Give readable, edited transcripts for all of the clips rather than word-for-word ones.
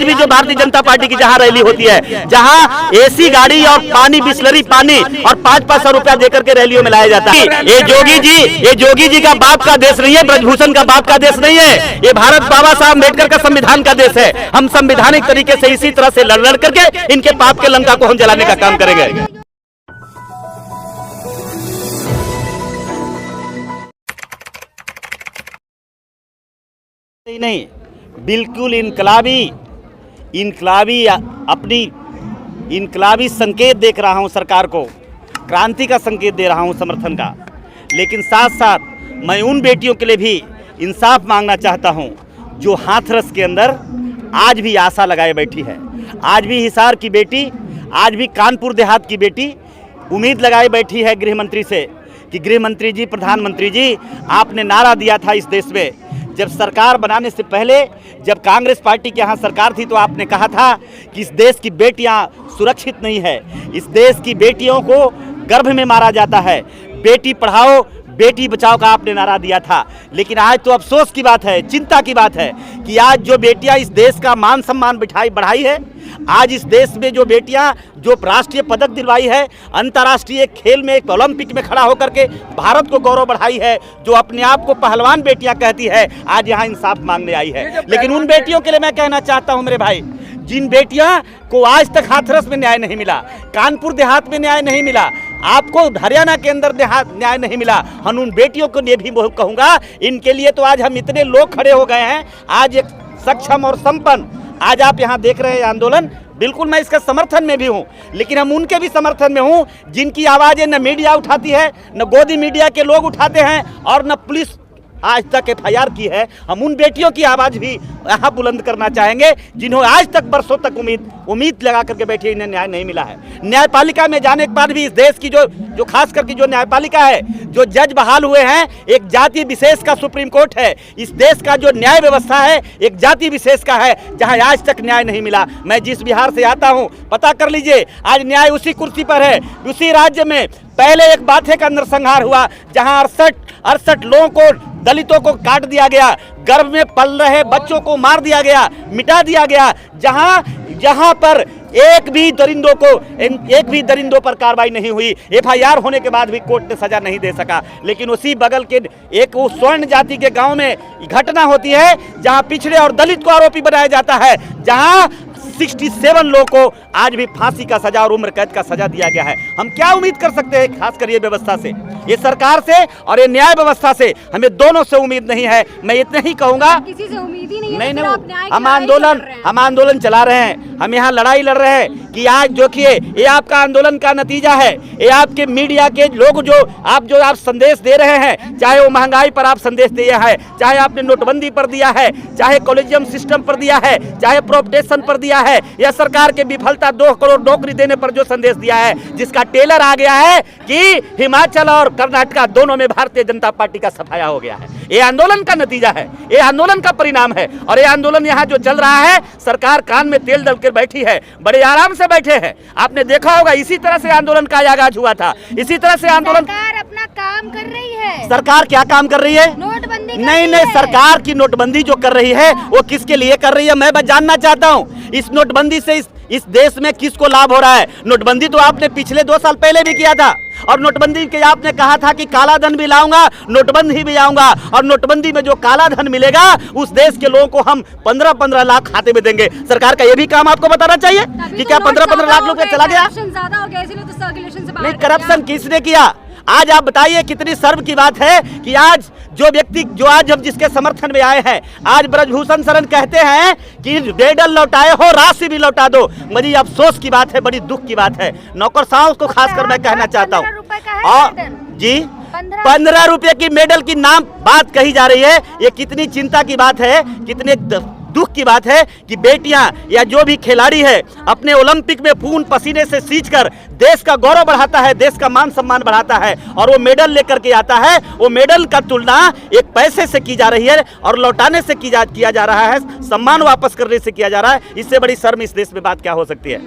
आज भी जो भारतीय जनता पार्टी की जहां रैली होती है, जहां एसी गाड़ी और पानी, बिस्लरी पानी और 500 रुपया देकर के रैलियों में लाया जाता है। ये जोगी जी का बाप का देश नहीं है, ब्रजभूषण का बाप का देश नहीं है, ये भारत बाबा साहब अम्बेडकर का संविधान का देश है। हम संवैधानिक तरीके से इसी तरह से लड़ करके इनके पाप के लंका को हम जलाने का काम करेंगे। नहीं, बिल्कुल इनकलाबी संकेत देख रहा हूं सरकार को, क्रांति का संकेत दे रहा हूं, समर्थन का। लेकिन साथ साथ मैं उन बेटियों के लिए भी इंसाफ मांगना चाहता हूं जो हाथरस के अंदर आज भी आशा लगाए बैठी है, आज भी हिसार की बेटी, आज भी कानपुर देहात की बेटी उम्मीद लगाए बैठी है गृह मंत्री से कि गृह मंत्री जी, प्रधानमंत्री जी, आपने नारा दिया था इस देश में, जब सरकार बनाने से पहले, जब कांग्रेस पार्टी के यहाँ सरकार थी, तो आपने कहा था कि इस देश की बेटियां सुरक्षित नहीं है, इस देश की बेटियों को गर्भ में मारा जाता है, बेटी पढ़ाओ बेटी बचाओ का आपने नारा दिया था। लेकिन आज तो अफसोस की बात है, चिंता की बात है कि आज जो बेटियां इस देश का मान सम्मान बढ़ाई है, आज इस देश में जो बेटियां जो राष्ट्रीय पदक दिलवाई है, अंतर्राष्ट्रीय खेल में, एक ओलंपिक में खड़ा होकर के भारत को गौरव बढ़ाई है, जो अपने आप को पहलवान बेटियां कहती है, आज यहाँ इंसाफ मांगने आई है। लेकिन उन बेटियों के लिए मैं कहना चाहता हूँ मेरे भाई, जिन बेटियां को आज तक हाथरस में न्याय नहीं मिला, कानपुर देहात में न्याय नहीं मिला, आपको हरियाणा के अंदर न्याय नहीं मिला, हम उन बेटियों को ये भी कहूँगा, इनके लिए तो आज हम इतने लोग खड़े हो गए हैं, आज एक सक्षम और संपन्न, आज आप यहाँ देख रहे हैं आंदोलन, बिल्कुल मैं इसका समर्थन में भी हूँ, लेकिन हम उनके भी समर्थन में हूँ जिनकी आवाज़ें न मीडिया उठाती है, न गोदी मीडिया के लोग उठाते हैं, और न पुलिस आज तक FIR की है। हम उन बेटियों की आवाज़ भी यहाँ बुलंद करना चाहेंगे जिन्होंने आज तक बरसों तक उम्मीद लगा करके बैठी, इन्हें न्याय नहीं मिला है। न्यायपालिका में जाने के बाद भी इस देश की जो खास करके जो न्यायपालिका है, जो जज बहाल हुए हैं, एक जाति विशेष का सुप्रीम कोर्ट है। इस देश का जो न्याय व्यवस्था है एक जाति विशेष का है, जहाँ आज तक न्याय नहीं मिला। मैं जिस बिहार से आता हूँ, पता कर लीजिए, आज न्याय उसी कुर्सी पर है, उसी राज्य में। पहले एक बाथे का नरसंहार हुआ, जहाँ 68 लोगों को, दलितों को काट दिया गया, गर्भ में पल रहे बच्चों को मार दिया गया, मिटा दिया गया, जहां पर एक भी दरिंदों पर कार्रवाई नहीं हुई, FIR होने के बाद भी कोर्ट ने सजा नहीं दे सका। लेकिन उसी बगल के एक वो स्वर्ण जाति के गांव में घटना होती है, जहां पिछड़े और दलित को आरोपी बनाया जाता है, जहां 67 लोगों को आज भी फांसी का सजा और उम्र कैद का सजा दिया गया है। हम क्या उम्मीद कर सकते हैं, खासकर ये व्यवस्था से, ये सरकार से और ये न्याय व्यवस्था से? हमें दोनों से उम्मीद नहीं है। मैं इतना ही कहूंगा, किसी से उम्मीद ही नहीं है। नहीं, हम आंदोलन चला रहे हैं, हम यहाँ लड़ाई लड़ रहे हैं कि आज देखिए, ये आपका आंदोलन का नतीजा है, ये आपके मीडिया के लोग जो आप संदेश दे रहे हैं, चाहे वो महंगाई पर आप संदेश दिया है, चाहे आपने नोटबंदी पर दिया है, चाहे कॉलेजियम सिस्टम पर दिया है, चाहे प्रोपटेशन पर दिया है, या सरकार के विफलता 2 करोड़ नौकरी देने पर जो संदेश दिया है, जिसका टेलर आ गया है कि हिमाचल और कर्नाटक दोनों में भारतीय जनता पार्टी का सफाया हो गया है। ये आंदोलन का नतीजा है, ये आंदोलन का परिणाम है। और ये आंदोलन यहाँ जो चल रहा है, सरकार कान में तेल डाल कर बैठी है, बड़े आराम से बैठे हैं। आपने देखा होगा, इसी तरह से आंदोलन का आगाज हुआ था, इसी तरह से आंदोलन। सरकार अपना काम कर रही है। सरकार क्या काम कर रही है? नोटबंदी। नहीं, सरकार की नोटबंदी जो कर रही है वो किसके लिए कर रही है, मैं बस जानना चाहता हूँ। इस नोटबंदी से इस देश में किसको लाभ हो रहा है? नोटबंदी तो आपने पिछले 2 साल पहले भी किया था, और नोटबंदी के आपने कहा था कि काला धन भी लाऊंगा, नोटबंदी भी आऊंगा, और नोटबंदी में जो काला धन मिलेगा उस देश के लोगों को हम 15-15 लाख खाते में देंगे। सरकार का ये भी काम आपको बताना चाहिए कि क्या 15-15 लाख रुपए चला गया? ज्यादा हो गया, इसलिए तो सर्कुलेशन से बाहर नहीं, करप्शन किसने किया? आज आप बताइए, कितनी शर्म की बात है कि आज जो व्यक्ति जो आज हम जिसके समर्थन में आए हैं, आज ब्रजभूषण शरण कहते हैं कि मेडल लौटाए हो, राशि भी लौटा दो। बड़ी अफसोस की बात है, बड़ी दुख की बात है। नौकरशाहों को खासकर मैं कहना चाहता हूँ, और जी 15 रुपए की मेडल की नाम बात कही जा रही है। ये कितनी चिंता की बात है, कितने दुख की बात है कि बेटियां या जो भी खिलाड़ी है अपने ओलंपिक में खून पसीने से सींचकर देश का गौरव बढ़ाता है, देश का मान सम्मान बढ़ाता है, और वो मेडल लेकर के आता है। वो मेडल का तुलना एक पैसे से की जा रही है और लौटाने से किया जा रहा है, सम्मान वापस करने से किया जा रहा है। इससे बड़ी शर्म इस देश में बात क्या हो सकती है?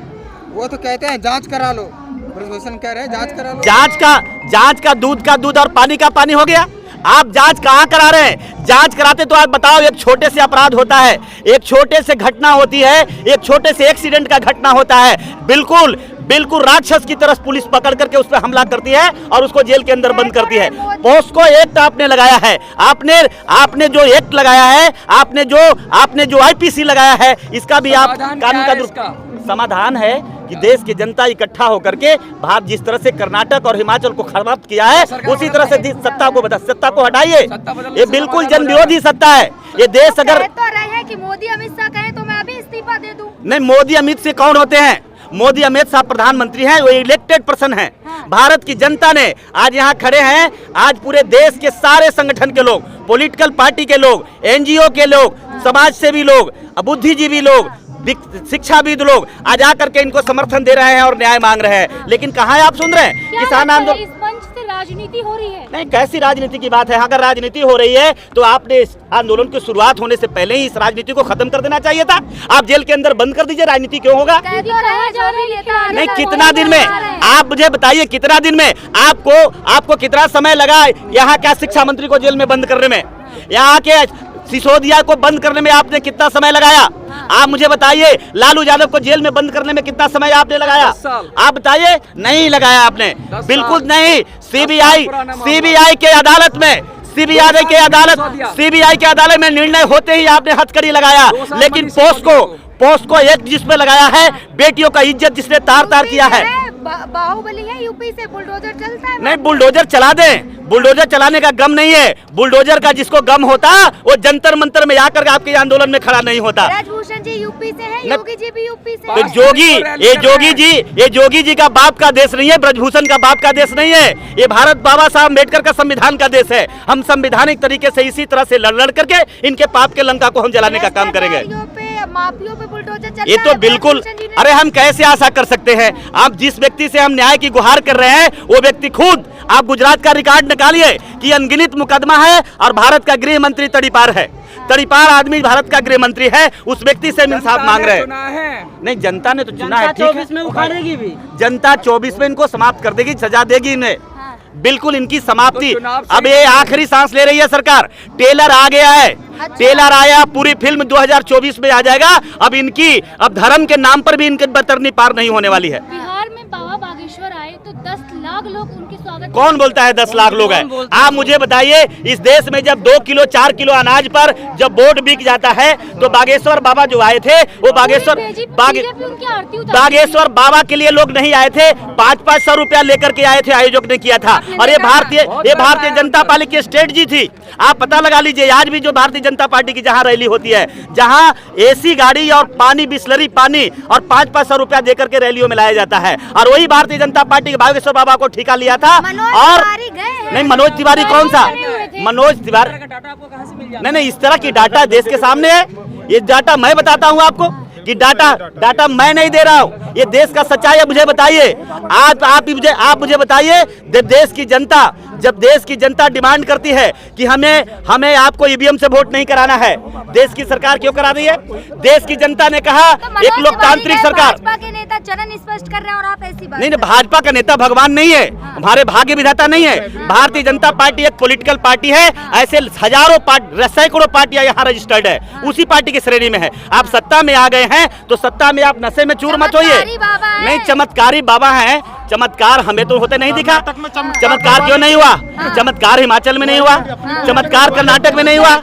वो तो कहते हैं जांच करा लो, ब्रजभूषण कह रहे हैं जांच करा लो। जांच का दूध का दूध और पानी का पानी हो गया। आप जांच कहाँ करा रहे हैं? जांच कराते तो आप बताओ, एक छोटे से अपराध होता है, एक छोटे से घटना होती है, एक छोटे से एक्सीडेंट का घटना होता है, बिल्कुल बिल्कुल राक्षस की तरह पुलिस पकड़ करके उस पर हमला करती है और उसको जेल के अंदर बंद करती है। पॉस्को एक्ट आपने लगाया है, आपने जो एक्ट लगाया है, आपने जो आईपीसी लगाया है, इसका भी आप कानून का समाधान है कि देश की जनता इकट्ठा होकर के भारत जिस तरह से कर्नाटक और हिमाचल को खत्म किया है, उसी तरह से सत्ता को हटाइए। ये बिल्कुल जन विरोधी सत्ता है। ये देश अगर तो रहे हैं कि मोदी अमित शाह कहें तो मैं अभी इस्तीफा दे दूं। नहीं, मोदी अमित से कौन होते हैं? मोदी अमित शाह प्रधानमंत्री हैं, वो इलेक्टेड पर्सन हैं। भारत की जनता ने आज यहाँ खड़े हैं, आज पूरे देश के सारे संगठन के लोग, पॉलिटिकल पार्टी के लोग, एनजीओ के लोग, समाज सेवी लोग, बुद्धिजीवी लोग, शिक्षाविद लोग आज आकर के इनको समर्थन दे रहे हैं और न्याय मांग रहे हैं। लेकिन कहाँ है आप सुन रहे हैं? किसान आंदोलन, इस मंच से राजनीति हो रही है। नहीं, कैसी राजनीति की बात है? अगर राजनीति हो रही है तो आपने इस आंदोलन की शुरुआत होने से पहले ही इस राजनीति को खत्म कर देना चाहिए था। आप जेल के अंदर बंद कर दीजिए, राजनीति क्यों होगा? नहीं, कितना दिन में आप मुझे बताइए, कितना दिन में आपको कितना समय लगा यहाँ क्या शिक्षा मंत्री को जेल में बंद करने में? यहाँ के सिसोदिया को बंद करने में आपने कितना समय लगाया? आप मुझे बताइए, लालू यादव को जेल में बंद करने में कितना समय आपने लगाया? आप बताइए। नहीं लगाया आपने, बिल्कुल नहीं। सीबीआई के अदालत में सीबीआई के अदालत में निर्णय होते ही आपने हथकड़ी लगाया। लेकिन पोस्को एक्ट जिसमें लगाया है, बेटियों का इज्जत जिसने तार तार किया है। बाहुबली है, यूपी से बुलडोजर चलता है। नहीं, बुलडोजर चला दें, बुलडोजर चलाने का गम नहीं है। बुलडोजर का जिसको गम होता, वो जंतर मंतर में आकर आपके आंदोलन में खड़ा नहीं होता। ब्रजभूषण जी यूपी से हैं, योगी जी भी यूपी से। तो जोगी जी का बाप का देश नहीं है, ब्रजभूषण का बाप का देश नहीं है। ये भारत बाबा साहब अम्बेडकर का संविधान का देश है। हम संवैधानिक तरीके से इसी तरह से लड़ करके इनके पाप के लंका को हम जलाने का काम करेंगे। माफियों पे बुलडोजर चलता ये तो बिल्कुल, अरे हम कैसे आशा कर सकते हैं? आप जिस व्यक्ति से हम न्याय की गुहार कर रहे हैं, वो व्यक्ति खुद, आप गुजरात का रिकॉर्ड निकालिए कि अनगिनत मुकदमा है और भारत का गृह मंत्री तड़ीपार है। तड़ीपार आदमी भारत का गृह मंत्री है, उस व्यक्ति से हम इंसाफ मांग रहे हैं। नहीं, जनता ने तो चुना है, ठीक है, उखाड़ेगी भी जनता 24 में इनको समाप्त कर देगी, सजा देगी इन्हें, बिल्कुल इनकी समाप्ति। अब ये आखिरी सांस ले रही है सरकार। टेलर आ गया है, टेलर आया, पूरी फिल्म 2024 में आ जाएगा। अब धर्म के नाम पर भी इनके बतरनी पार नहीं होने वाली है। बिहार में बाबा बागेश्वर आए तो 10 लाख लोग उनके स्वागत। कौन बोलता है 10 लाख लोग हैं? आप मुझे बताइए, इस देश में जब 2 किलो 4 किलो अनाज पर जब वोट बिक जाता है, तो बागेश्वर बाबा जो आए थे, वो बागेश्वर बाबा के लिए लोग नहीं आए थे, 500 रुपया लेकर के आए थे, आयोजक ने किया था। और ये भारतीय जनता पार्टी की स्ट्रेटजी थी। आप पता लगा लीजिए, आज भी जो भारतीय जनता पार्टी की जहां रैली होती है, जहां एसी गाड़ी और पानी, बिस्लरी पानी और 500 रुपया देकर के रैलियों में लाया जाता है, और वही भारतीय जनता पार्टी के बागेश्वर बाबा को ठिका लिया था। और नहीं, मनोज तिवारी कौन सा? मनोज तिवारी नहीं, इस तरह की डाटा देश के सामने है। ये डाटा मैं बताता हूँ आपको कि डाटा मैं नहीं दे रहा हूँ, ये देश का सच्चाई है। मुझे बताइए, आप मुझे बताइए, जब देश की जनता डिमांड करती है कि हमें आपको ईवीएम से वोट नहीं कराना है, देश की सरकार क्यों करा रही है? देश की जनता ने कहा, एक लोकतांत्रिक सरकार। भाजपा के नेता चरण स्पष्ट कर रहे हैं और आप ऐसी बात नहीं, भाजपा का नेता भगवान नहीं है, हमारे भाग्य विधाता नहीं है। भारतीय जनता पार्टी एक पॉलिटिकल पार्टी है। ऐसे सैकड़ों पार्टियां यहाँ रजिस्टर्ड है, उसी पार्टी की श्रेणी में है। आप सत्ता में आ गए हैं तो सत्ता में आप नशे में चूर मत होइए। नहीं, चमत्कारी बाबा हैं, चमत्कार हमें तो होते नहीं दिखा। चमत्कार क्यों नहीं हुआ? चमत्कार हिमाचल में नहीं हुआ, चमत्कार कर्नाटक में नहीं हुआ,